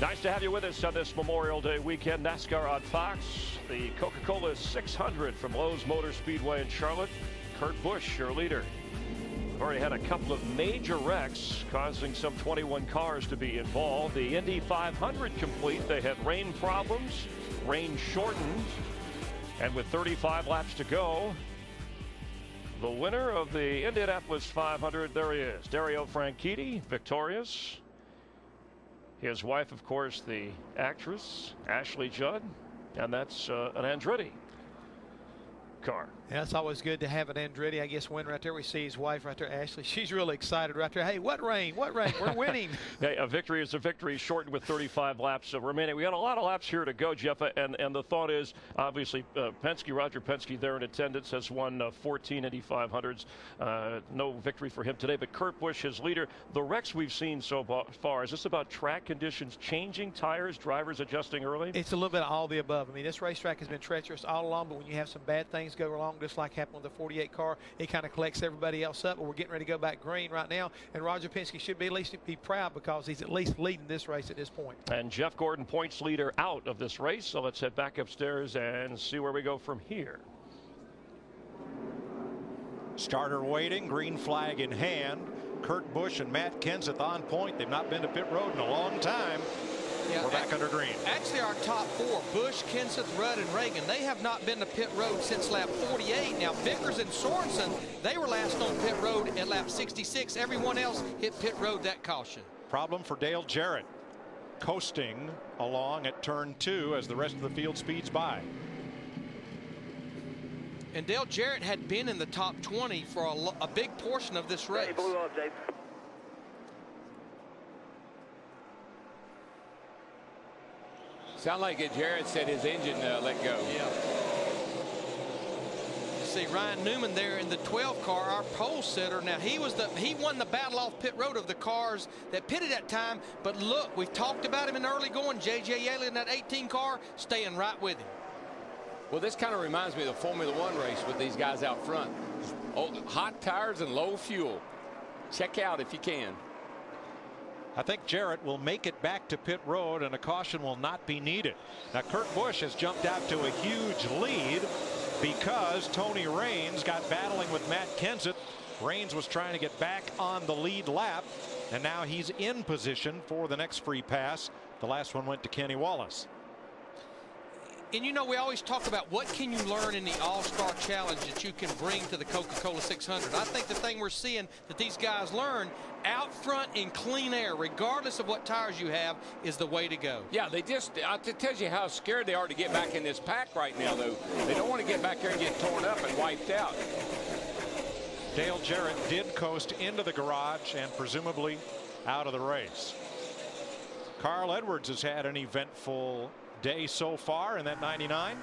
Nice to have you with us on this Memorial Day weekend. NASCAR on Fox. The Coca-Cola 600 from Lowe's Motor Speedway in Charlotte. Kurt Busch, your leader. We've already had a couple of major wrecks, causing some 21 cars to be involved. The Indy 500 complete. They had rain problems. Rain shortened. And with 35 laps to go, the winner of the Indianapolis 500, there he is. Dario Franchitti, victorious. His wife, of course, the actress, Ashley Judd, and that's an Andretti car. Yeah, it's always good to have an Andretti, I guess, win right there. We see his wife right there, Ashley. She's really excited right there. Hey, what rain? What rain? We're winning. Hey, a victory is a victory, shortened with 35 laps remaining. We got a lot of laps here to go, Jeff, and the thought is, obviously, Roger Penske there in attendance, has won 14 Indy 500s. No victory for him today, but Kurt Busch, his leader. The wrecks we've seen so far, is this about track conditions changing, tires, drivers adjusting early? It's a little bit of all the above. I mean, this racetrack has been treacherous all along, but when you have some bad things go wrong, just like happened with the 48 car, it kind of collects everybody else up. But we're getting ready to go back green right now, and Roger Penske should be at least be proud because he's at least leading this race at this point. And Jeff Gordon, points leader, out of this race. So let's head back upstairs and see where we go from here. Starter waiting, green flag in hand. Kurt Busch and Matt Kenseth on point. They've not been to pit road in a long time. Yeah, we're back under green. Actually, our top four, Busch, Kenseth, Rudd, and Reagan, they have not been to pit road since lap 48. Now, Vickers and Sorensen, they were last on pit road at lap 66. Everyone else hit pit road that caution. Problem for Dale Jarrett, coasting along at turn 2 as the rest of the field speeds by. And Dale Jarrett had been in the top 20 for a big portion of this race. Blue up, Dave. Sound like it, Jarrett said his engine let go. Yeah. You see Ryan Newman there in the 12 car, our pole sitter. Now he won the battle off pit road of the cars that pitted that time. But look, we've talked about him in early going. J.J. Yaley in that 18 car, staying right with him. Well, this kind of reminds me of the Formula One race with these guys out front. Oh, hot tires and low fuel. Check out if you can. I think Jarrett will make it back to pit road and a caution will not be needed. Now Kurt Busch has jumped out to a huge lead because Tony Raines got battling with Matt Kenseth. Raines was trying to get back on the lead lap, and now he's in position for the next free pass. The last one went to Kenny Wallace. And you know, we always talk about what can you learn in the All-Star Challenge that you can bring to the Coca-Cola 600. I think the thing we're seeing that these guys learn out front in clean air, regardless of what tires you have, is the way to go. Yeah, it tells you how scared they are to get back in this pack right now, though. They don't want to get back there and get torn up and wiped out. Dale Jarrett did coast into the garage and presumably out of the race. Carl Edwards has had an eventful day so far in that 99.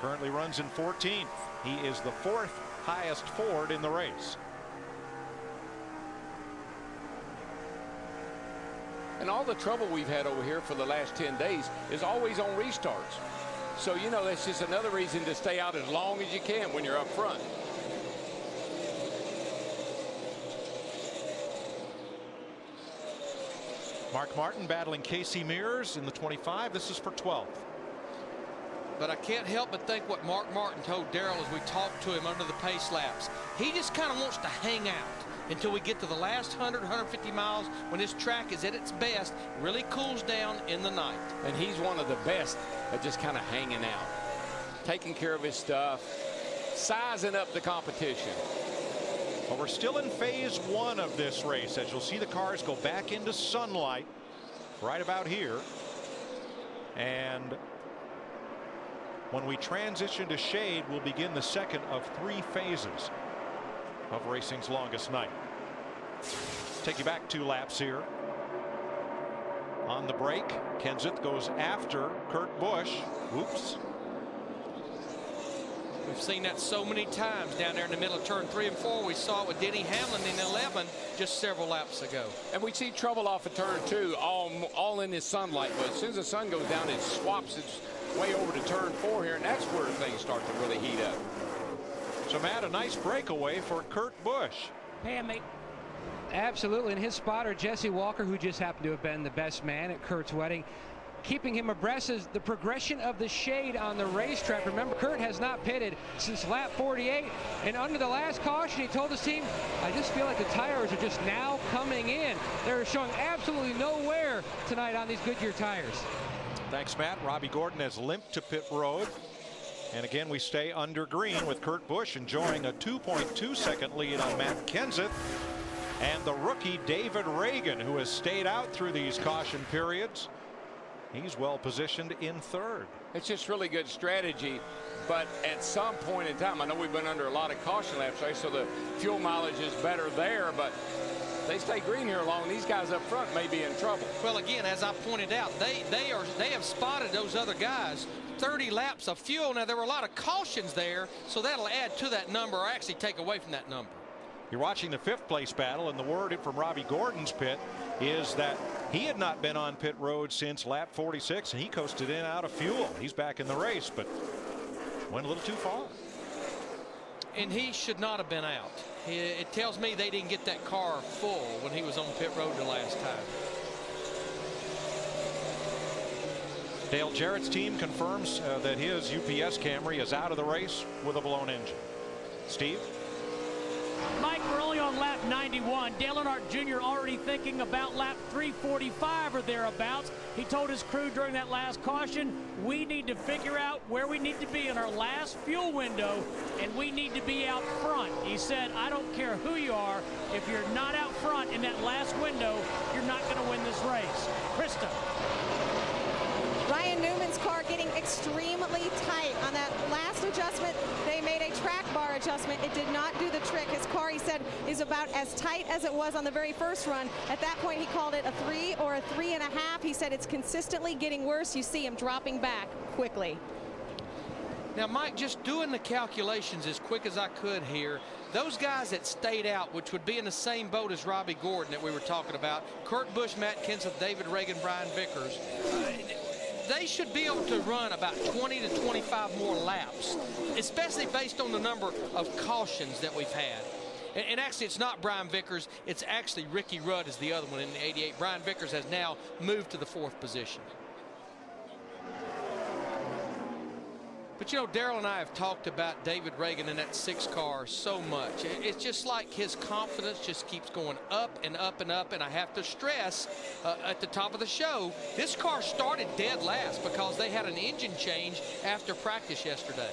Currently runs in 14th. He is the 4th highest Ford in the race. And all the trouble we've had over here for the last 10 days is always on restarts. So, you know, that's just another reason to stay out as long as you can when you're up front. Mark Martin battling Casey Mears in the 25. This is for 12th. But I can't help but think what Mark Martin told Darrell as we talked to him under the pace laps. He just kind of wants to hang out until we get to the last 100, 150 miles when this track is at its best, really cools down in the night. And he's one of the best at just kind of hanging out, taking care of his stuff, sizing up the competition. Well, we're still in phase 1 of this race, as you'll see the cars go back into sunlight right about here. And when we transition to shade, we'll begin the second of 3 phases of racing's longest night. Take you back 2 laps here. On the break, Kenseth goes after Kurt Busch. Oops. We've seen that so many times down there in the middle of turn 3 and 4. We saw it with Denny Hamlin in 11 just several laps ago. And we see trouble off of turn 2 all in this sunlight. But as soon as the sun goes down, it swaps its way over to turn 4 here. And that's where things start to really heat up. So, Matt, a nice breakaway for Kurt Busch. Hey, mate. Absolutely, and his spotter, Jesse Walker, who just happened to have been the best man at Kurt's wedding, keeping him abreast of the progression of the shade on the racetrack. Remember, Kurt has not pitted since lap 48, and under the last caution, he told his team, I just feel like the tires are just now coming in. They're showing absolutely no wear tonight on these Goodyear tires. Thanks, Matt. Robbie Gordon has limped to pit road. And again, we stay under green with Kurt Busch enjoying a 2.2-second lead on Matt Kenseth. And the rookie David Reagan, who has stayed out through these caution periods. He's well positioned in third. It's just really good strategy, but at some point in time, I know we've been under a lot of caution laps, right? So the fuel mileage is better there, but they stay green here long. These guys up front may be in trouble. Well, again, as I pointed out, they have spotted those other guys 30 laps of fuel. Now, there were a lot of cautions there, so that'll add to that number or actually take away from that number. You're watching the 5th place battle, and the word from Robbie Gordon's pit is that he had not been on pit road since lap 46, and he coasted in out of fuel. He's back in the race, but went a little too far. And he should not have been out. It tells me they didn't get that car full when he was on pit road the last time. Dale Jarrett's team confirms that his UPS Camry is out of the race with a blown engine. Steve? Mike, we're only on lap 91. Dale Earnhardt Jr. already thinking about lap 345 or thereabouts. He told his crew during that last caution, we need to figure out where we need to be in our last fuel window, and we need to be out front. He said, I don't care who you are. If you're not out front in that last window, you're not going to win this race. Krista. Ryan Newman's car getting extremely tight on that last adjustment. They made a track bar adjustment. It did not do the trick. His car, he said, is about as tight as it was on the very first run. At that point, he called it a 3 or a 3.5. He said it's consistently getting worse. You see him dropping back quickly. Now, Mike, just doing the calculations as quick as I could here, those guys that stayed out, which would be in the same boat as Robbie Gordon that we were talking about, Kurt Busch, Matt Kenseth, David Reagan, Brian Vickers, they should be able to run about 20 to 25 more laps, especially based on the number of cautions that we've had. And actually, it's not Brian Vickers. It's actually Ricky Rudd is the other one in the 88. Brian Vickers has now moved to the 4th position. But, you know, Darrell and I have talked about David Reagan in that 6 car so much. It's just like his confidence just keeps going up and up and up. And I have to stress at the top of the show, this car started dead last because they had an engine change after practice yesterday.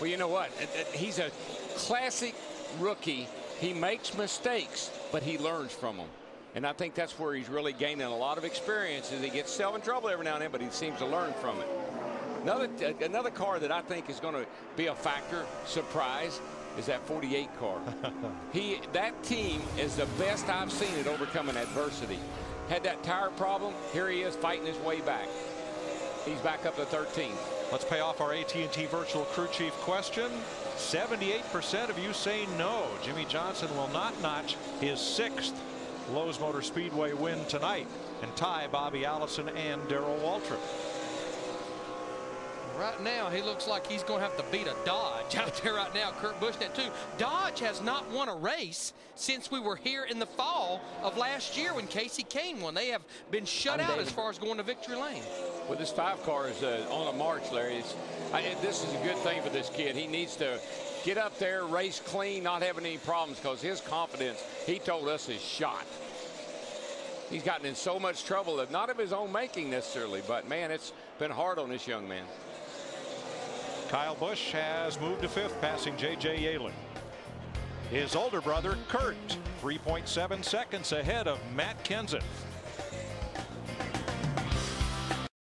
Well, you know what? He's a classic rookie. He makes mistakes, but he learns from them. And I think that's where he's really gaining a lot of experience. He gets himself in trouble every now and then, but he seems to learn from it. Another car that I think is going to be a factor, surprise, is that 48 car. That team is the best I've seen at overcoming adversity. Had that tire problem, here he is fighting his way back. He's back up to 13th. Let's pay off our AT&T Virtual Crew Chief question. 78% of you say no. Jimmy Johnson will not notch his 6th Lowe's Motor Speedway win tonight and tie Bobby Allison and Darrell Waltrip. Right now, he looks like he's going to have to beat a Dodge out there right now. Kurt Busch that too. Dodge has not won a race since we were here in the fall of last year when Casey Kane won. They have been shut out as far as going to victory lane. Well, this 5 car is on a march, Larry. This is a good thing for this kid. He needs to get up there, race clean, not having any problems, because his confidence, he told us, is shot. He's gotten in so much trouble, not of his own making necessarily, but man, it's been hard on this young man. Kyle Busch has moved to 5th, passing J.J. Yelin. His older brother, Kurt, 3.7 seconds ahead of Matt Kenseth.